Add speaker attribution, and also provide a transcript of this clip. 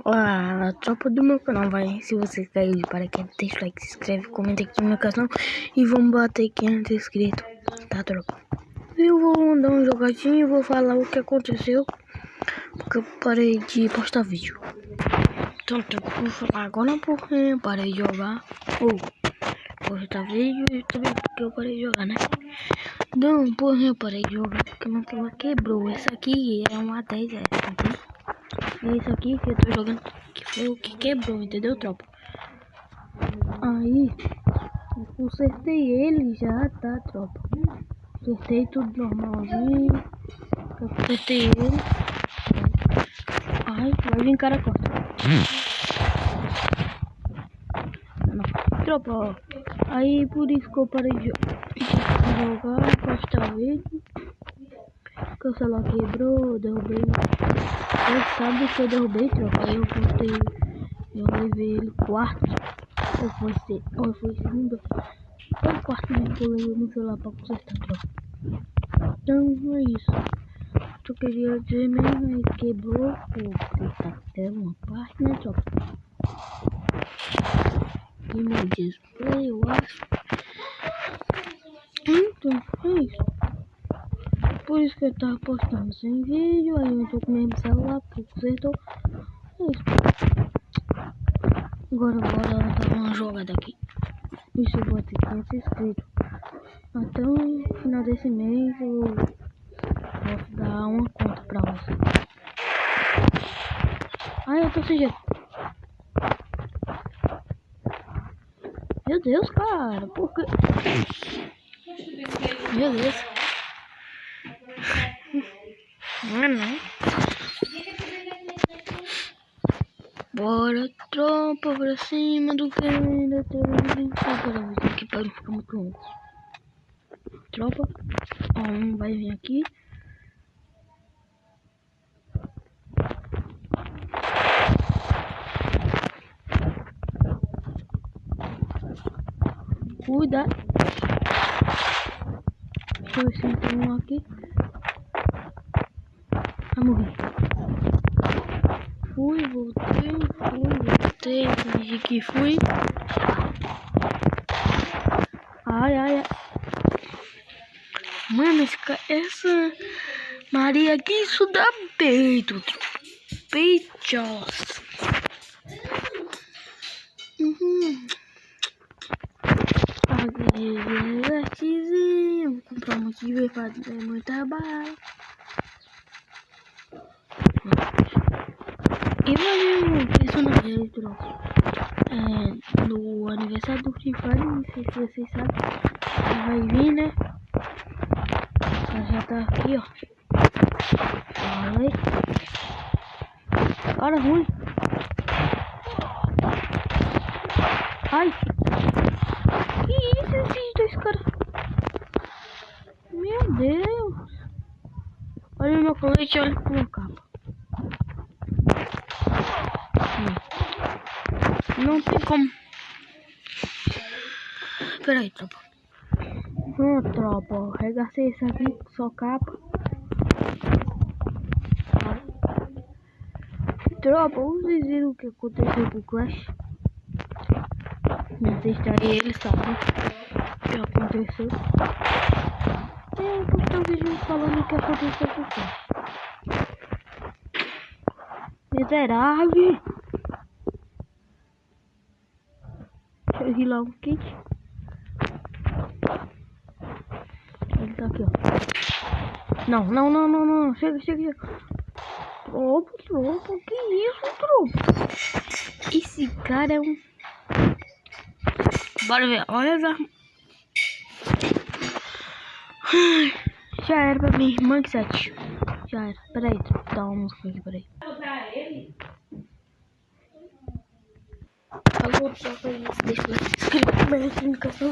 Speaker 1: Fala, tropa do meu canal, vai. Se você caiu de paraquedas, deixa o like, se inscreve, comenta aqui no meu canal e vamos bater 500 inscritos, tá, tropa? Eu vou dar uma jogadinha e vou falar o que aconteceu, porque eu parei de postar vídeo. Então, tropa, vou falar agora porque eu parei de jogar, ou postar vídeo e também porque eu parei de jogar, né? Não, porra, eu parei de jogar porque meu celular quebrou. Esse aqui é uma 10S, entendeu? E isso aqui que eu tô jogando que foi o que quebrou, entendeu, tropa? Aí, eu consertei ele já, tá, tropa? Consertei tudo normalzinho. Eu consertei ele. Ai, vai vir cara corta. Não, tropa, ó. Aí, por isso que eu parei de jogar, postar vídeo. Porque o celular quebrou, eu derrubei. Ele sabe que eu derrubei, tropa. Aí eu postei, eu levei ele quarto. Ou foi segunda? Foi o quarto vídeo que eu levei no celular pra consertar, tropa. Então é isso. Eu queria dizer mesmo, ele quebrou o até uma parte, né, tropa? E meu display, eu acho. Então é isso. Por isso que eu tava postando sem vídeo. Aí eu tô com o mesmo celular porque consertou. É isso. Agora bora dar uma jogada aqui. Isso, eu vou ter 500 inscritos. Até o final desse mês eu posso dar uma conta pra você. Ai, eu tô sem jeito. Meu Deus, cara, por que? Meu Deus. Não. Bora, tropa, pra cima do que ainda tem. Agora aqui para não ficar muito longo. Tropa, ó, vai vir aqui. Cuida. Deixa eu ver se tem um aqui. Vai morrer. Fui, voltei, fingi que fui. Ai. Mano, essa Maria aqui, isso dá peito, peitos. Vou comprar um aqui, vai fazer muito trabalho. E valeu, personagem, tropa. No aniversário do Free Fire, não sei se vocês sabem, vai vir, né? Ela já tá aqui, ó. Ai. Cara ruim. Ai. Que isso, esses dois caras? Meu Deus. Olha o meu colete, olha pro meu capa. Não tem como. Pera aí, tropa. Pronto, tropa. Regacei isso aqui, só capa. Tropa, vocês viram o que aconteceu com o Clash? Não testaria ele, sabe? O que aconteceu? Eu postei um vídeo falando o que aconteceu com o Clash. Miserável! Deixa eu rilar um kit. Ele tá aqui, ó. Não. Chega. Tropa, que isso, tropa? Esse cara é um... Bora ver, olha as armas. Já era pra minha irmã que 7. Já era. Pera aí, tropa, dá uma música aqui, pera aí. Falou, tropa, deixa eu ver. Inscreva, comenta, comunicação.